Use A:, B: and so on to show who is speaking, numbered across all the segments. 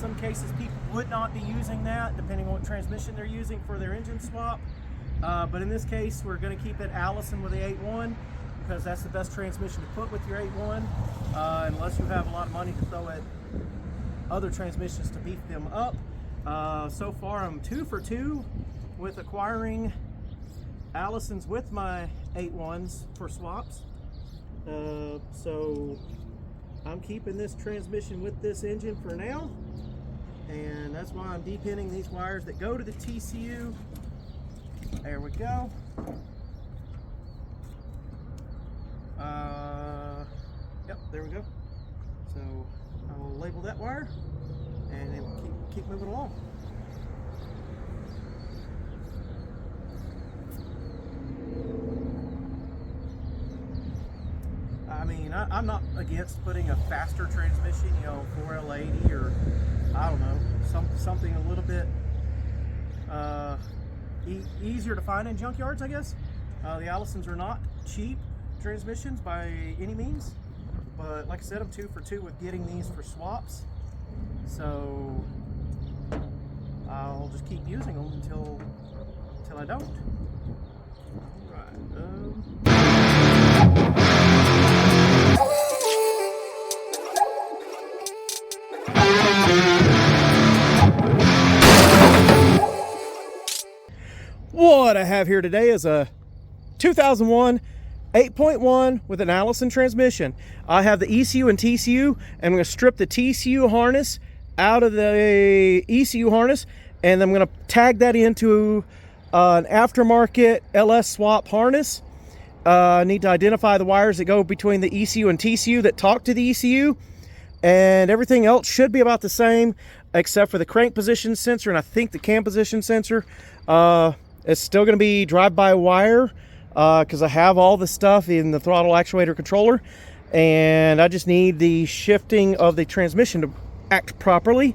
A: some cases people would not be using that depending on what transmission they're using for their engine swap. But in this case, we're going to keep it Allison with the 8.1 because that's the best transmission to put with your 8.1, unless you have a lot of money to throw at other transmissions to beef them up. So far I'm 2 for 2 with acquiring Allisons with my 8.1s for swaps. So I'm keeping this transmission with this engine for now, and that's why I'm depinning these wires that go to the TCU. There we go. Yep, there we go. So I'll label that wire and then we'll keep moving along. I mean, I'm not against putting a faster transmission, you know, 4L80 or I don't know, something a little bit easier to find in junkyards, I guess. The Allisons are not cheap transmissions by any means, but like I said, I'm 2 for 2 with getting these for swaps, so I'll just keep using them until I don't. All right. What I have here today is a 2001 8.1 with an Allison transmission. I have the ECU and TCU, and I'm going to strip the TCU harness out of the ECU harness, and I'm going to tag that into an aftermarket LS swap harness. I need to identify the wires that go between the ECU and TCU that talk to the ECU, and everything else should be about the same except for the crank position sensor, and I think the cam position sensor. It's still going to be drive-by-wire because I have all the stuff in the throttle actuator controller, and I just need the shifting of the transmission to act properly.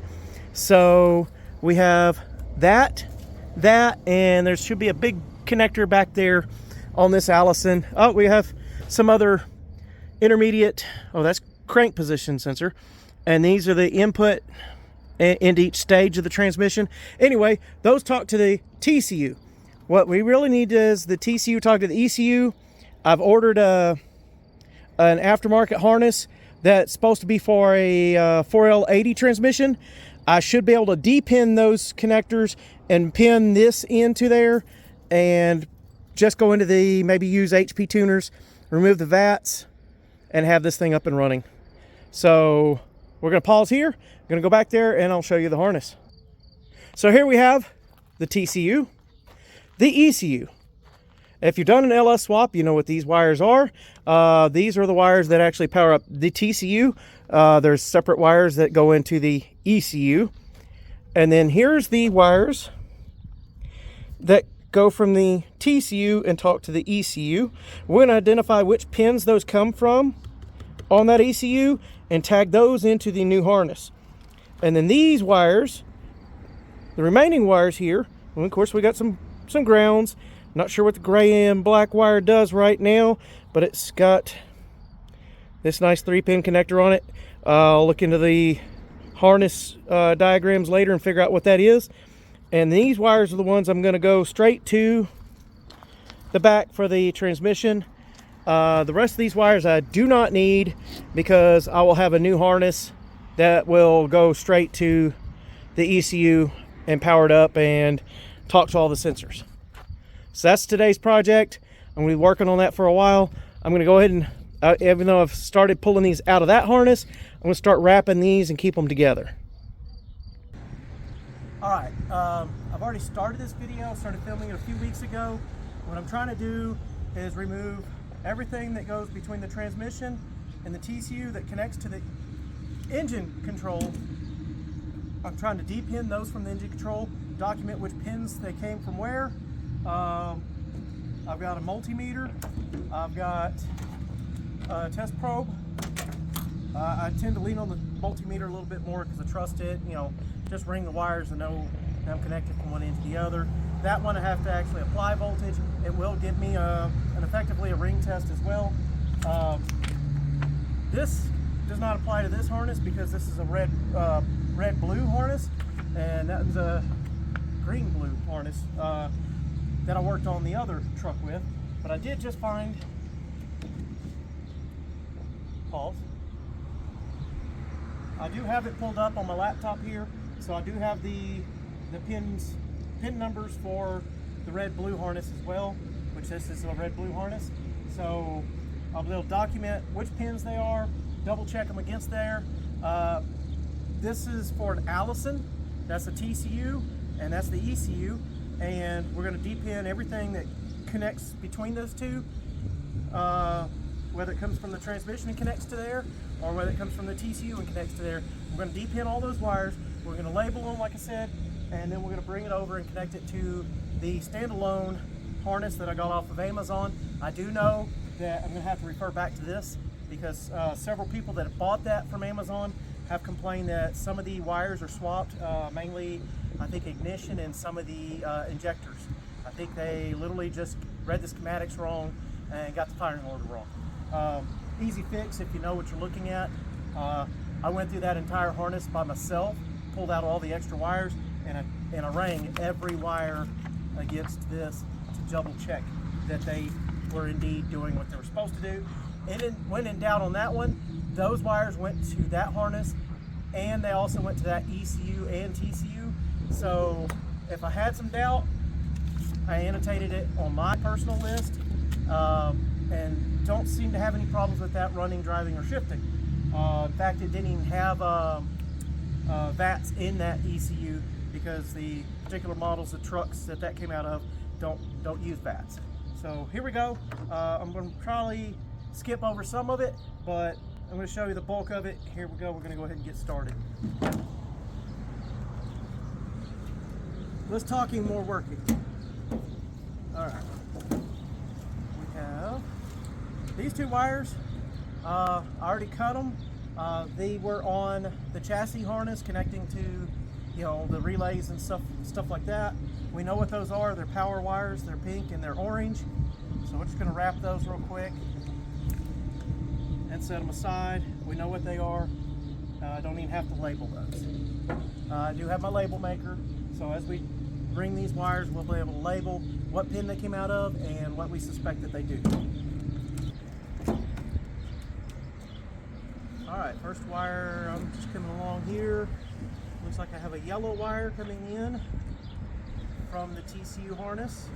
A: So we have that, and there should be a big connector back there on this Allison. Oh, we have some other intermediate, oh, that's crank position sensor, and these are the input into each stage of the transmission. Anyway, those talk to the TCU. What we really need is the TCU talk to the ECU. I've ordered an aftermarket harness that's supposed to be for a 4L80 transmission. I should be able to depin those connectors and pin this into there and just go into the, maybe use HP tuners, remove the VATs, and have this thing up and running. So we're going to pause here. I'm going to go back there and I'll show you the harness. So here we have the TCU. The ECU. If you've done an LS swap, you know what these wires are. These are the wires that actually power up the TCU. There's separate wires that go into the ECU. And then here's the wires that go from the TCU and talk to the ECU. We're going to identify which pins those come from on that ECU and tag those into the new harness. And then these wires, the remaining wires here, and of course we got some grounds. Not sure what the gray and black wire does right now, but it's got this nice 3-pin connector on it. I'll look into the harness diagrams later and figure out what that is. And these wires are the ones I'm going to go straight to the back for the transmission. The rest of these wires I do not need because I will have a new harness that will go straight to the ECU and power it up and talk to all the sensors. So that's today's project. I'm going to be working on that for a while. I'm going to go ahead and, even though I've started pulling these out of that harness, I'm going to start wrapping these and keep them together. Alright, I've already started this video. I started filming it a few weeks ago. What I'm trying to do is remove everything that goes between the transmission and the TCU that connects to the engine control. I'm trying to depin those from the engine control, document which pins they came from where. I've got a multimeter, I've got a test probe. I tend to lean on the multimeter a little bit more because I trust it, you know, just ring the wires and know I'm connected from one end to the other. That one I have to actually apply voltage. It will give me effectively a ring test as well. This does not apply to this harness because this is a red red-blue harness, and that was a green-blue harness that I worked on the other truck with. But I did just find, pause, I do have it pulled up on my laptop here, so I do have the pin numbers for the red-blue harness as well, which this is a red-blue harness. So I'll be able to document which pins they are, double check them against there. This is for an Allison, that's a TCU, and that's the ECU, and we're going to depin everything that connects between those two, whether it comes from the transmission and connects to there, or whether it comes from the TCU and connects to there. We're going to depin all those wires, we're going to label them like I said, and then we're going to bring it over and connect it to the standalone harness that I got off of Amazon. I do know that I'm going to have to refer back to this because several people that have bought that from Amazon have complained that some of the wires are swapped, mainly I think ignition and some of the injectors. I think they literally just read the schematics wrong and got the firing order wrong. Easy fix if you know what you're looking at. I went through that entire harness by myself, pulled out all the extra wires, and I rang every wire against this to double check that they were indeed doing what they were supposed to do. And then when in doubt on that one, those wires went to that harness, and they also went to that ECU and TCU. So if I had some doubt, I annotated it on my personal list, and don't seem to have any problems with that running, driving, or shifting. In fact, it didn't even have VATs in that ECU because the particular models of trucks that came out of don't use VATs. So here we go. I'm going to probably skip over some of it, but I'm going to show you the bulk of it. Here we go. We're going to go ahead and get started. Let's talking more working. All right. We have these two wires. I already cut them. They were on the chassis harness connecting to, the relays and stuff like that. We know what those are. They're power wires. They're pink and they're orange. So we're just going to wrap those real quick and set them aside. We know what they are. I don't even have to label those. I do have my label maker, so as we bring these wires, we'll be able to label what pin they came out of and what we suspect that they do. All right, first wire, I'm just coming along here. Looks like I have a yellow wire coming in from the TCU harness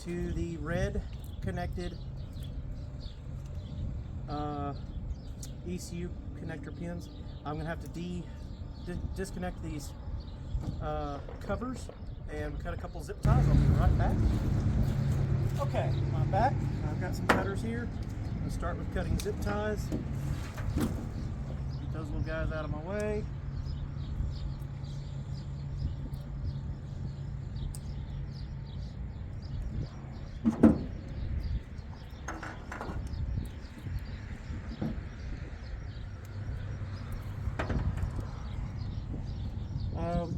A: to the red connected ECU connector pins. I'm going to have to disconnect these covers and cut a couple zip ties. I'll be right back. Okay, I'm back. I've got some cutters here. I'm going to start with cutting zip ties. Get those little guys out of my way.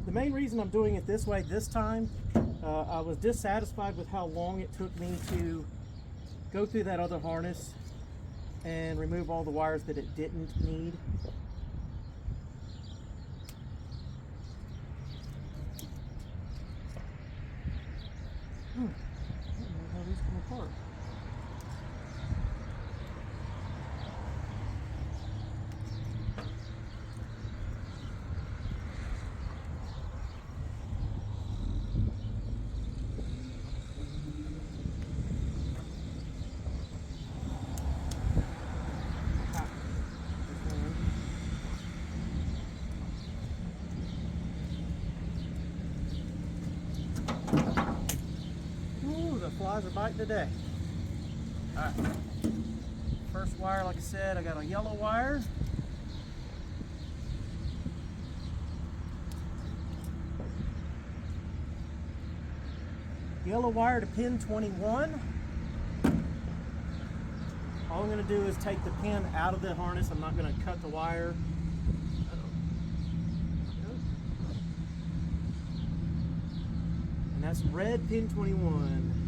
A: The main reason I'm doing it this way this time, I was dissatisfied with how long it took me to go through that other harness and remove all the wires that it didn't need. I don't know how these come apart. Flies are biting today. Alright. First wire, like I said, I got a yellow wire. Yellow wire to pin 21. All I'm going to do is take the pin out of the harness. I'm not going to cut the wire. And that's red pin 21.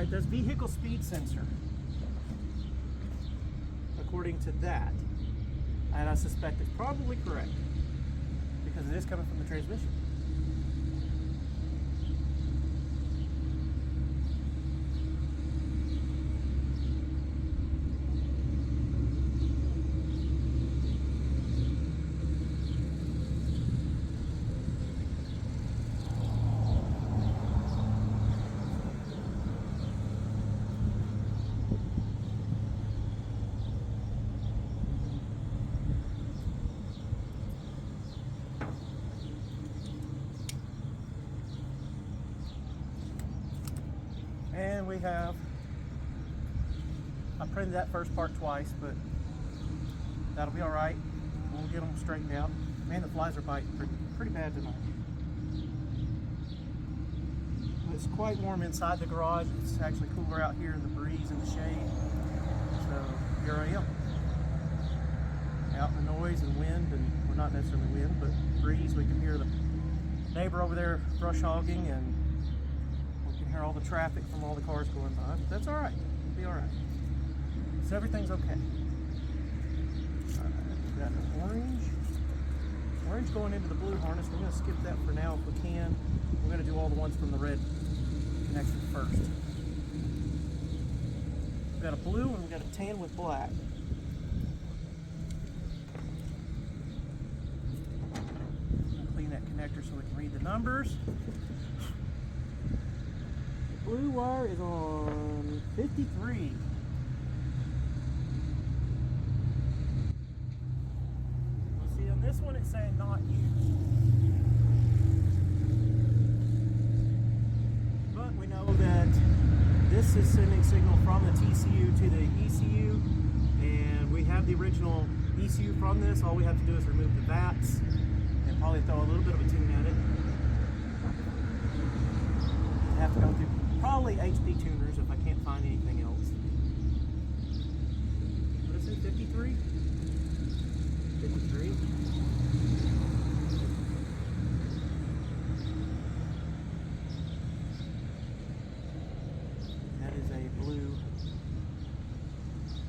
A: it does vehicle speed sensor, according to that. And I suspect it's probably correct because it is coming from the transmission. And we have, I printed that first part twice, but that'll be all right. We'll get them straightened out. Man, the flies are biting pretty bad tonight. It's quite warm inside the garage. It's actually cooler out here in the breeze and the shade. So here I am, out in the noise and wind, and well, not necessarily wind, but breeze. We can hear the neighbor over there brush hogging, and hear all the traffic from all the cars going by, but that's all right. It'll be all right. So everything's okay. All right, we've got an orange going into the blue harness. We're going to skip that for now if we can. We're going to do all the ones from the red connection first. We've got a blue and we've got a tan with black. I'll clean that connector so we can read the numbers. Blue wire is on 53. Let's see, on this one it's saying not used. But we know that this is sending signal from the TCU to the ECU, and we have the original ECU from this. All we have to do is remove the vats and probably throw a little bit of a tune at it. We have to go through probably HD tuners if I can't find anything else. What is it, 53? 53. That is a blue.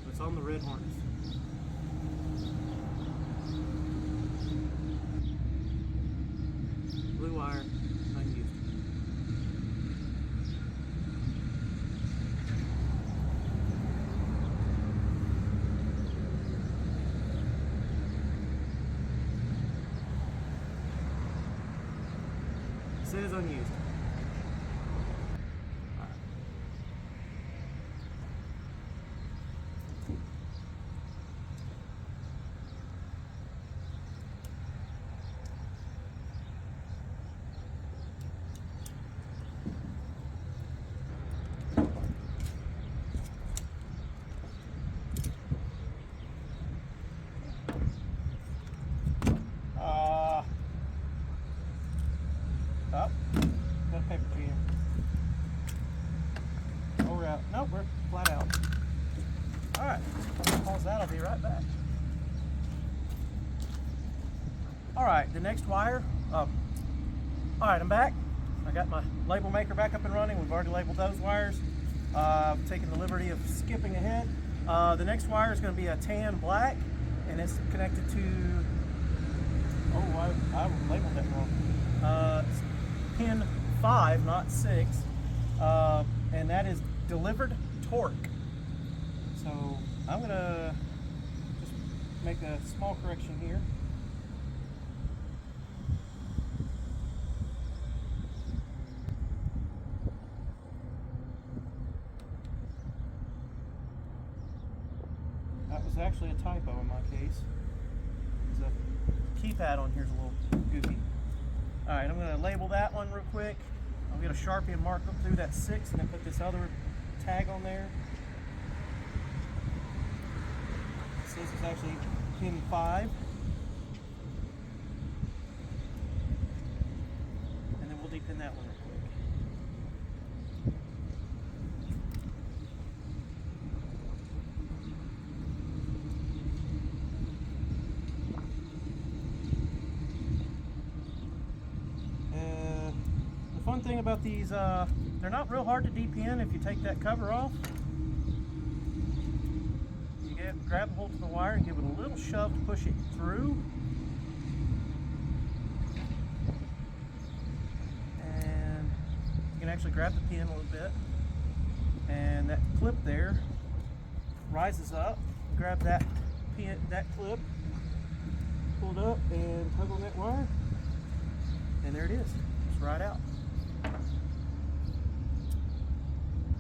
A: It's on the red harness. Blue wire, unused. Says unused. Oh, got a paper jam. Oh, we're out. Nope, we're flat out. All right, pause that. I'll be right back. All right, the next wire. All right, I'm back. I got my label maker back up and running. We've already labeled those wires. I've taken the liberty of skipping ahead. The next wire is going to be a tan black, and it's connected to. Oh, I labeled that wrong. Pin 5, not 6, and that is delivered torque. So I'm gonna just make a small correction here. That was actually a typo in my case. The keypad on here is a little goofy. All right, I'm going to label that one real quick. I'll get a Sharpie and mark up through that 6 and then put this other tag on there. It says it's actually pin 5. And then we'll depin that one real quick. Fun thing about these They're not real hard to depin if you take that cover off. You grab hold of the wire and give it a little shove to push it through. And you can actually grab the pin a little bit. And that clip there rises up. Grab that pin, that clip, pull it up and tug on that wire. And there it is. It's right out.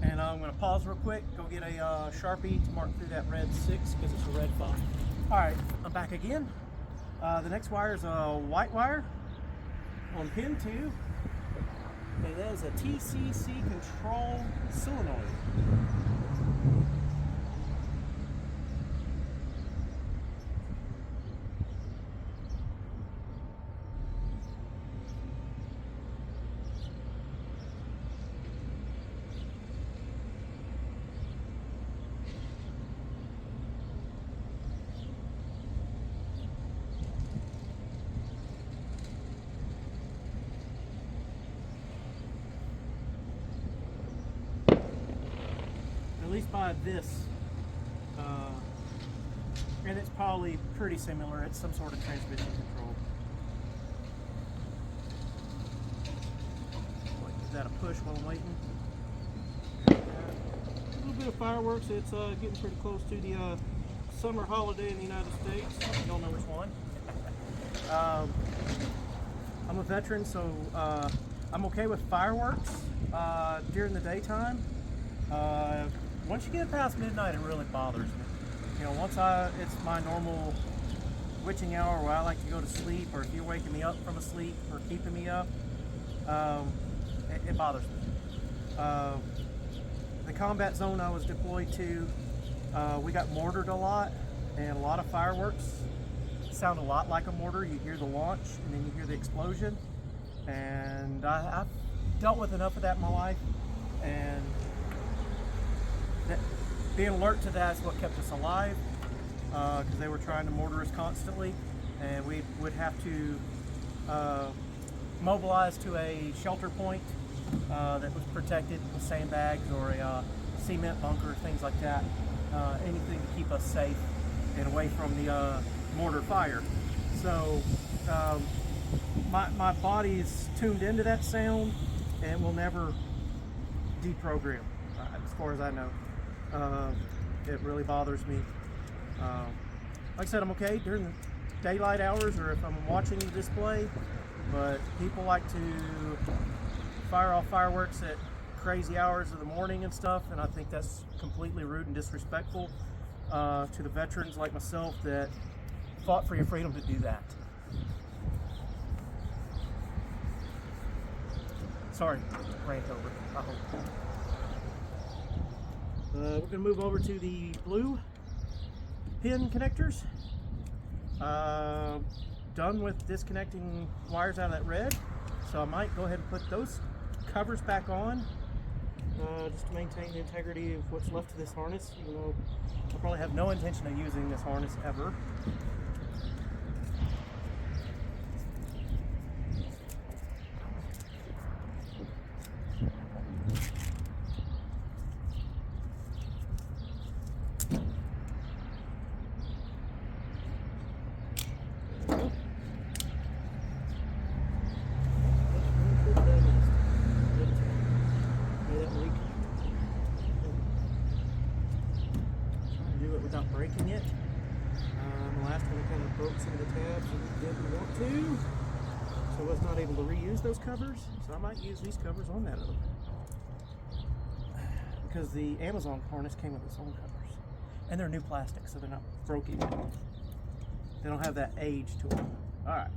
A: And I'm going to pause real quick, go get a Sharpie to mark through that red 6 because it's a red 5. Alright, I'm back again. The next wire is a white wire on pin 2. And that is a TCC control solenoid. At least by this, and it's probably pretty similar. It's some sort of transmission control. Give that a push while I'm waiting. A little bit of fireworks. It's getting pretty close to the summer holiday in the United States. You don't know which one. I'm a veteran, so I'm okay with fireworks during the daytime. Once you get past midnight, it really bothers me. You know, it's my normal witching hour where I like to go to sleep, or if you're waking me up from a sleep or keeping me up, it bothers me. The combat zone I was deployed to, we got mortared a lot, and a lot of fireworks sound a lot like a mortar. You hear the launch, and then you hear the explosion, and I've dealt with enough of that in my life, and being alert to that is what kept us alive, because they were trying to mortar us constantly, and we would have to mobilize to a shelter point that was protected with sandbags or a cement bunker, things like that, anything to keep us safe and away from the mortar fire. So my body's tuned into that sound and will never deprogram, as far as I know. It really bothers me. Like I said, I'm okay during the daylight hours or if I'm watching the display, but people like to fire off fireworks at crazy hours of the morning and stuff, and I think that's completely rude and disrespectful to the veterans like myself that fought for your freedom to do that. Sorry, rant over, I hope. We're going to move over to the blue pin connectors. Done with disconnecting wires out of that red, so I might go ahead and put those covers back on just to maintain the integrity of what's left of this harness, even though I probably have no intention of using this harness ever. Without breaking it. The last one I kind of broke some of the tabs and didn't want to, so I was not able to reuse those covers, so I might use these covers on that other one, because the Amazon harness came with its own covers, and they're new plastic, so they're not broken yet. They don't have that age to them. Alright,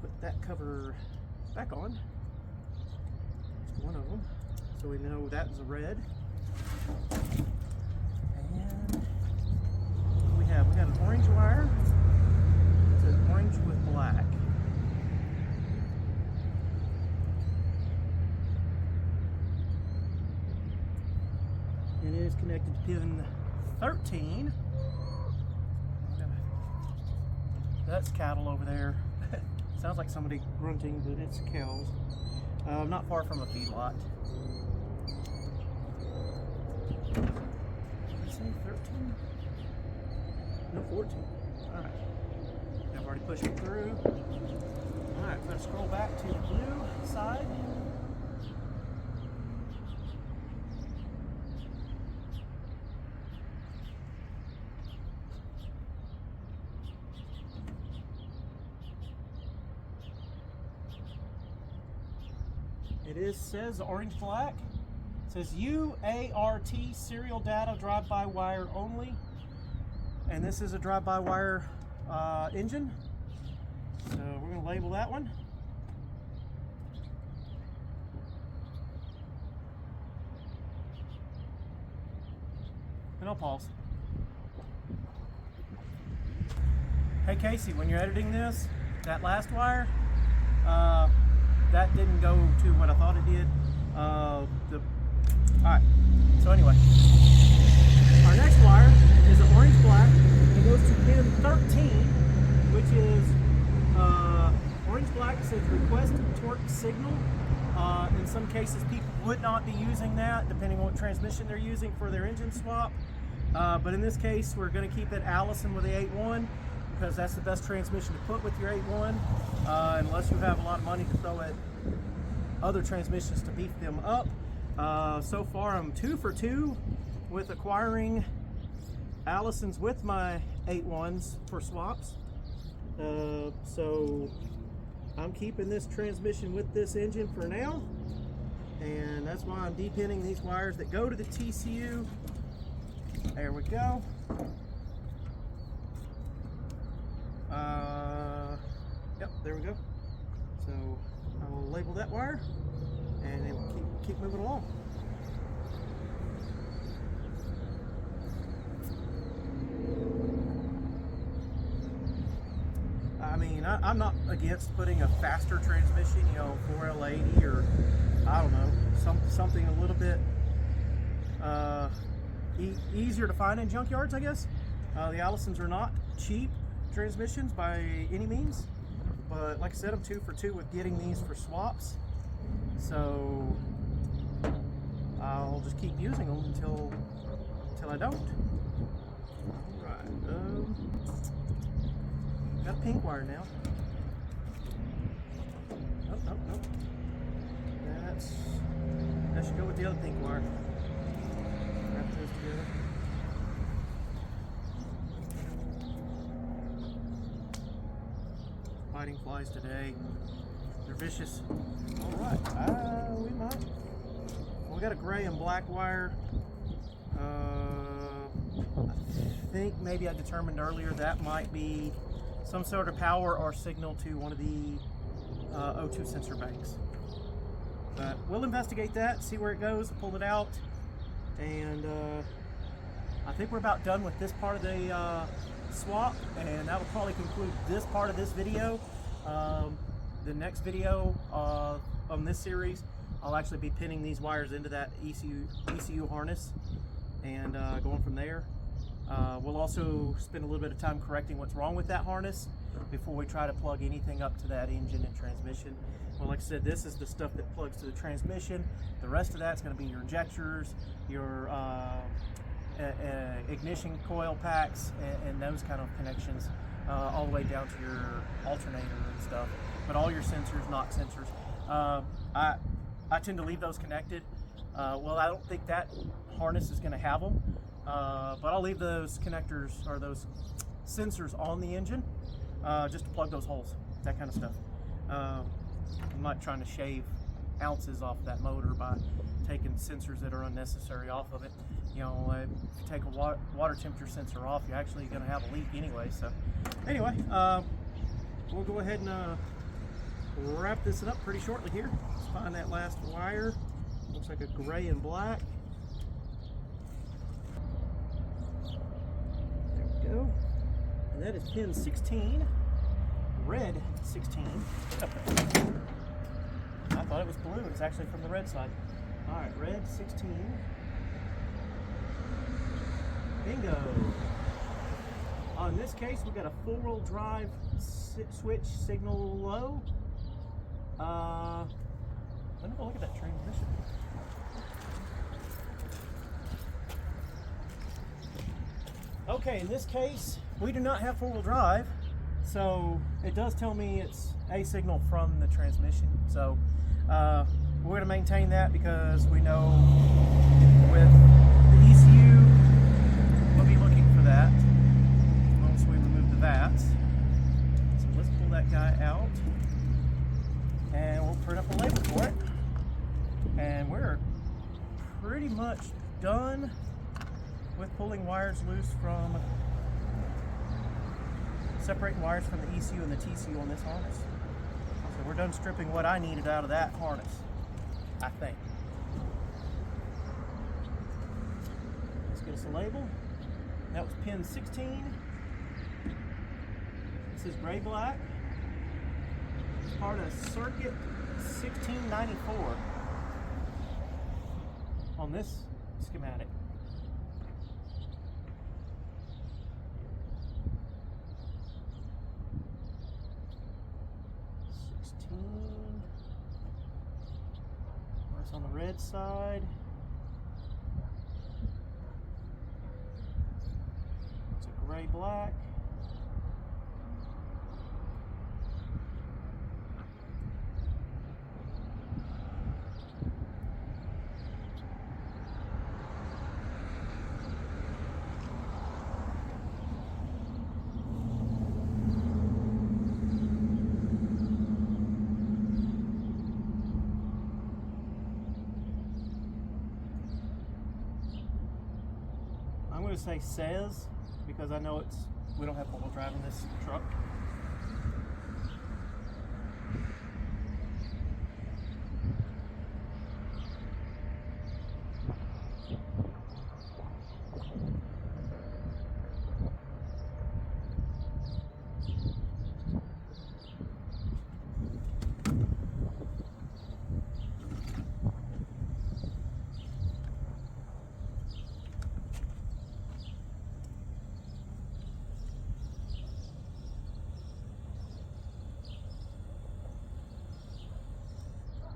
A: put that cover back on. Just one of them, so we know that is a red. We got an orange wire. It's an orange with black. And it is connected to pin 13. That's cattle over there. Sounds like somebody grunting, but it's cows. Not far from a feedlot. Did I say 13? No, 14. Alright. I've already pushed it through. Alright, I'm going to scroll back to the blue side. It says orange black. It says UART serial data drive-by wire only. And this is a drive-by wire engine. So we're going to label that one. And I'll pause. Hey Casey, when you're editing this, that last wire, that didn't go to what I thought it did. Alright, so anyway, our next wire is an orange black. It goes to pin 13, which is orange black. It says request torque signal. In some cases, people would not be using that, depending on what transmission they're using for their engine swap. But in this case, we're going to keep it Allison with the 8.1 because that's the best transmission to put with your 8.1, unless you have a lot of money to throw at other transmissions to beef them up. So far, I'm 2 for 2 with acquiring Allisons with my 8.1s for swaps. So I'm keeping this transmission with this engine for now, and that's why I'm depinning these wires that go to the TCU. There we go. Yep, there we go. So I'll label that wire, and then we'll keep moving along. I mean, I'm not against putting a faster transmission, you know, 4L80 or I don't know, something a little bit easier to find in junkyards, I guess. The Allisons are not cheap transmissions by any means, but like I said, I'm 2 for 2 with getting these for swaps, so I'll just keep using them until I don't. All right, got a pink wire now. Nope. That should go with the other pink wire. Wrap those together. Fighting flies today. They're vicious. All right, we might. Well, we got a gray and black wire. I think maybe I determined earlier that might be some sort of power or signal to one of the O2 sensor banks. But we'll investigate that, see where it goes, pull it out, and I think we're about done with this part of the swap, and that will probably conclude this part of this video. The next video on this series, I'll actually be pinning these wires into that ECU harness and going from there. We'll also spend a little bit of time correcting what's wrong with that harness before we try to plug anything up to that engine and transmission. Well, like I said, this is the stuff that plugs to the transmission. The rest of that's going to be your injectors, your ignition coil packs, and those kind of connections, all the way down to your alternator and stuff. But all your sensors, knock sensors, I tend to leave those connected. Well, I don't think that harness is going to have them, but I'll leave those connectors or those sensors on the engine just to plug those holes, that kind of stuff. I'm not trying to shave ounces off that motor by taking sensors that are unnecessary off of it. You know, if you take a water temperature sensor off, you're actually going to have a leak anyway. So anyway, we'll go ahead and wrap this up pretty shortly here. Let's find that last wire. Looks like a gray and black. There we go. And that is pin 16. Red 16. I thought it was blue. It's actually from the red side. All right, red 16. Bingo. In this case, we got a 4-wheel drive switch signal low. Let me go look at that transmission. Okay, in this case, we do not have four-wheel drive, so it does tell me it's a signal from the transmission. So we're going to maintain that because we know with the ECU, we'll be looking for that once we remove the vats. So let's pull that guy out, and we'll print up a label for it. And we're pretty much done with pulling wires loose from, separating wires from the ECU and the TCU on this harness. So we're done stripping what I needed out of that harness, I think. Let's get us a label. That was pin 16. This is gray black. It's part of circuit 1694 on this schematic. That's on the red side. It's a gray black. I'm going to say says because I know we don't have four-wheel drive in this truck.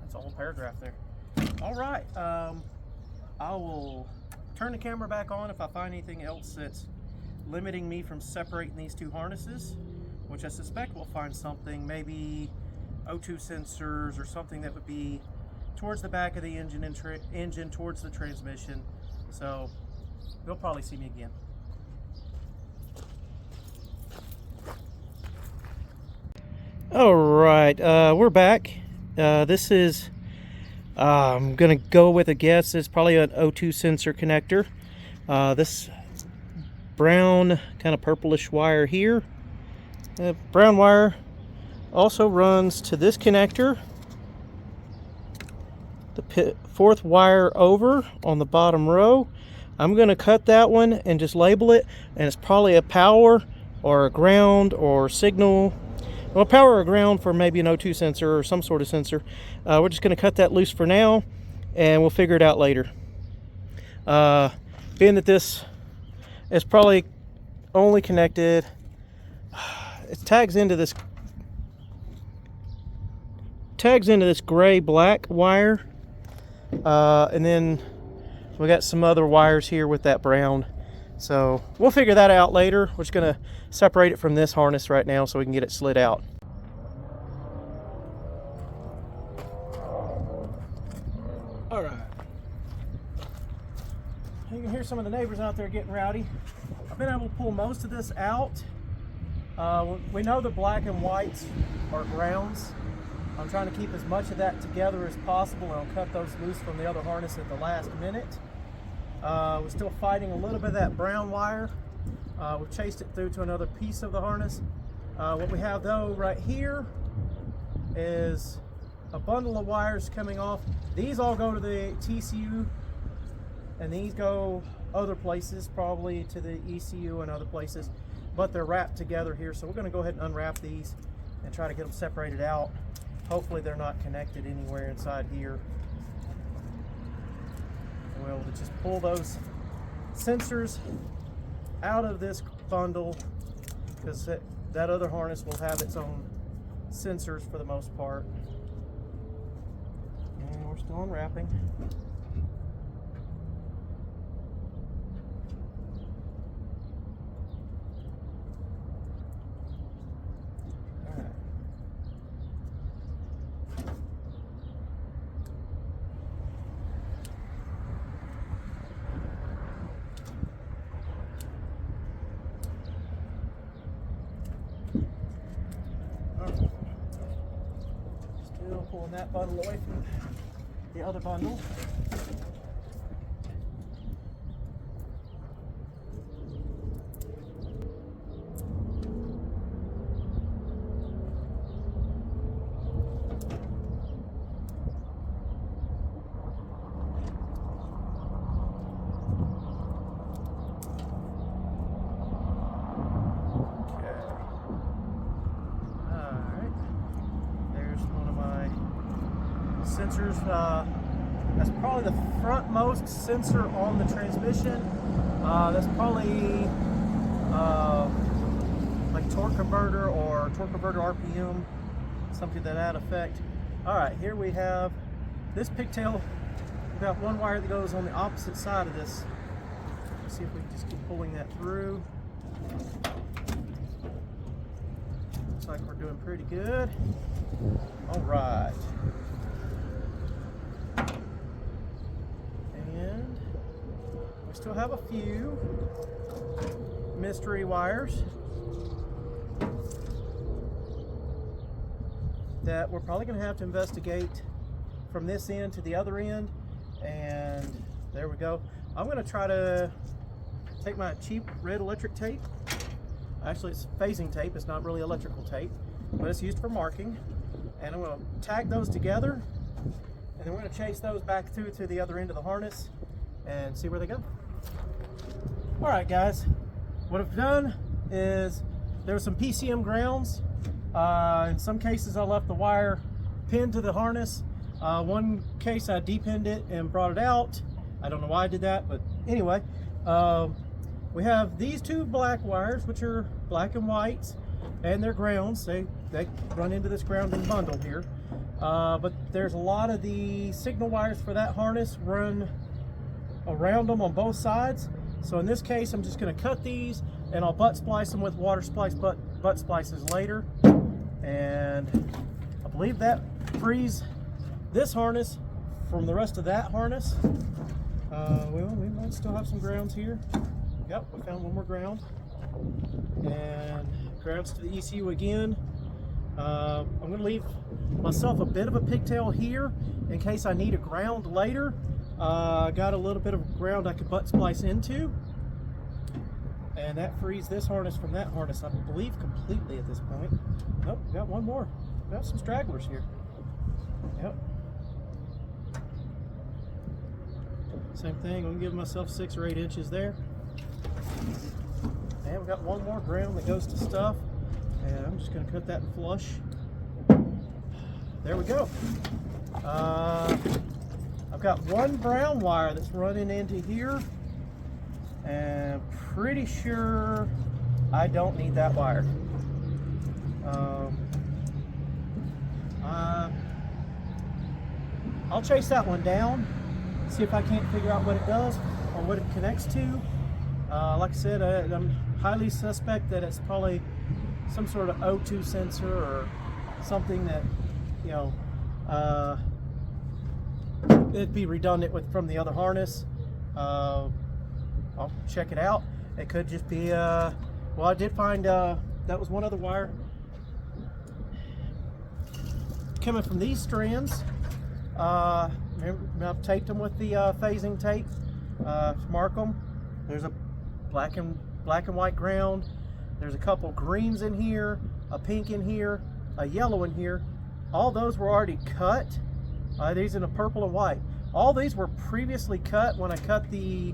A: That's a whole paragraph there. All right, I will turn the camera back on if I find anything else that's limiting me from separating these two harnesses, which I suspect we'll find something, maybe O2 sensors or something that would be towards the back of the engine towards the transmission. So you'll probably see me again. All right, we're back. This is, I'm gonna go with a guess, it's probably an O2 sensor connector. This brown kind of purplish wire here, brown wire also runs to this connector. The fourth wire over on the bottom row. I'm gonna cut that one and just label it, and it's probably a power or a ground or signal. Well, power or ground for maybe an O2 sensor or some sort of sensor. We're just going to cut that loose for now, and we'll figure it out later. Being that this is probably only connected, it tags into this gray black wire, and then we got some other wires here with that brown. So we'll figure that out later. We're just going to separate it from this harness right now so we can get it slid out. All right. You can hear some of the neighbors out there getting rowdy. I've been able to pull most of this out. We know the black and whites are grounds. I'm trying to keep as much of that together as possible, and I'll cut those loose from the other harness at the last minute. We're still fighting a little bit of that brown wire. We've chased it through to another piece of the harness. What we have though right here is a bundle of wires coming off. These all go to the TCU, and these go other places, probably to the ECU and other places, but they're wrapped together here. So we're going to go ahead and unwrap these and try to get them separated out. Hopefully they're not connected anywhere inside here. We'll just pull those sensors out of this bundle, because that other harness will have its own sensors for the most part. And we're still unwrapping. Still pulling that bundle away from the other bundle. Sensors, that's probably the frontmost sensor on the transmission. That's probably like torque converter or torque converter RPM, something to that effect. All right, here we have this pigtail. We've got one wire that goes on the opposite side of this. Let's see if we can just keep pulling that through. Looks like we're doing pretty good. All right. And we still have a few mystery wires that we're probably going to have to investigate from this end to the other end. And there we go. I'm going to try to take my cheap red electric tape. Actually, it's phasing tape. It's not really electrical tape, but it's used for marking. And I'm going to tag those together, and then we're going to chase those back through to the other end of the harness and see where they go. All right, guys, what I've done is there's some PCM grounds. In some cases, I left the wire pinned to the harness. One case, I depinned it and brought it out. I don't know why I did that, but anyway, we have these two black wires, which are black and white, and they're grounds. They run into this grounding bundle here. But there's a lot of the signal wires for that harness run around them on both sides. So in this case, I'm just going to cut these and I'll butt splice them with water splice butt splices later. And I believe that frees this harness from the rest of that harness. Well, we might still have some grounds here. Yep, we found one more ground. And grounds to the ECU again. I'm going to leave myself a bit of a pigtail here in case I need a ground later. Got a little bit of ground I could butt splice into, and that frees this harness from that harness, I believe, completely at this point. Nope, got one more. Got some stragglers here. Yep. Same thing, I'm going to give myself 6 or 8 inches there. And we got one more ground that goes to stuff. And I'm just going to cut that flush. There we go. I've got one brown wire that's running into here, and pretty sure I don't need that wire. I'll chase that one down, see if I can't figure out what it does or what it connects to. Like I said, I'm highly suspect that it's probably some sort of O2 sensor or something that, you know, it'd be redundant with from the other harness. I'll check it out. It could just be, well, I did find that was one other wire coming from these strands. I've taped them with the phasing tape to mark them. There's a black and white ground. There's a couple greens in here, a pink in here, a yellow in here. All those were already cut. These in a purple and white. All these were previously cut when I cut the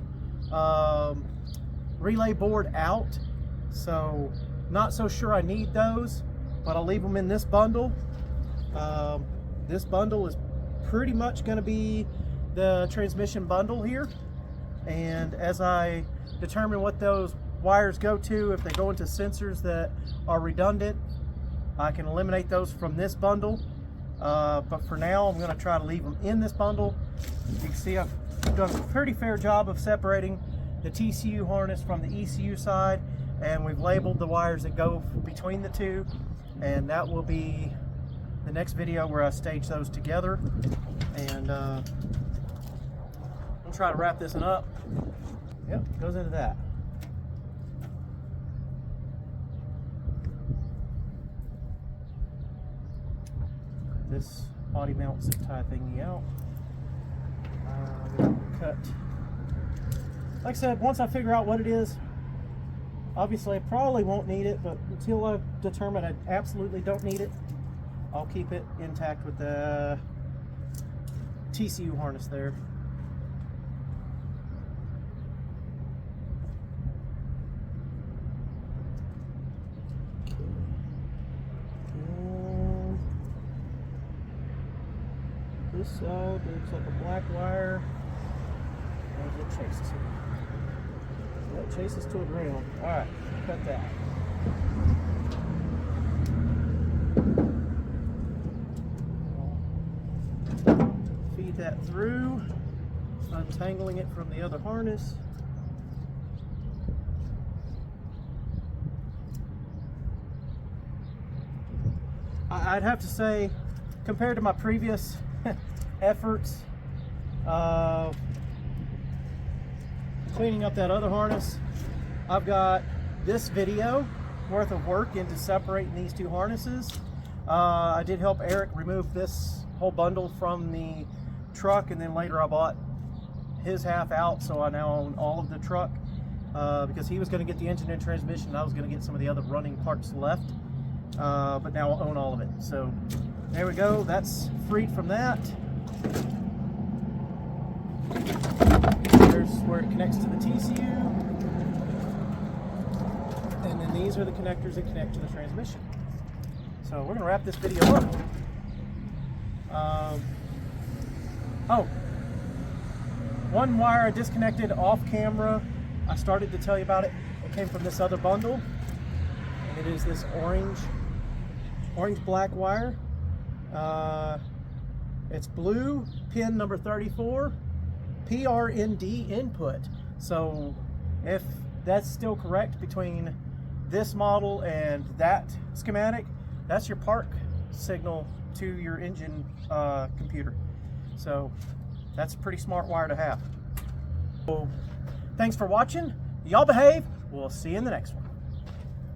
A: relay board out. So not so sure I need those, but I'll leave them in this bundle. This bundle is pretty much going to be the transmission bundle here. And as I determine what those wires go to, if they go into sensors that are redundant, I can eliminate those from this bundle but for now I'm going to try to leave them in this bundle. You can see I've done a pretty fair job of separating the TCU harness from the ECU side, and we've labeled the wires that go between the two, and that will be the next video where I stage those together. And I'll try to wrap this one up. Yep, goes into that. This body mount zip tie thingy out. I'm gonna cut. Like I said, once I figure out what it is, obviously I probably won't need it, but until I determine I absolutely don't need it, I'll keep it intact with the TCU harness there. This side looks like a black wire. Where's it chase to? Well, it chases to a ground. Alright, cut that. Feed that through, untangling it from the other harness. I'd have to say, compared to my previous efforts cleaning up that other harness, I've got this video worth of work into separating these two harnesses. I did help Eric remove this whole bundle from the truck, and then later I bought his half out, so I now own all of the truck, because he was going to get the engine and transmission, and I was going to get some of the other running parts left, but now I own all of it. So there we go, that's freed from that. There's where it connects to the TCU, and then these are the connectors that connect to the transmission. So we're going to wrap this video up. Oh, one wire I disconnected off camera. I started to tell you about it. It came from this other bundle, and it is this orange black wire. It's blue, pin number 34, PRND input. So if that's still correct between this model and that schematic, that's your park signal to your engine computer. So that's a pretty smart wire to have. So thanks for watching. Y'all behave. We'll see you in the next one.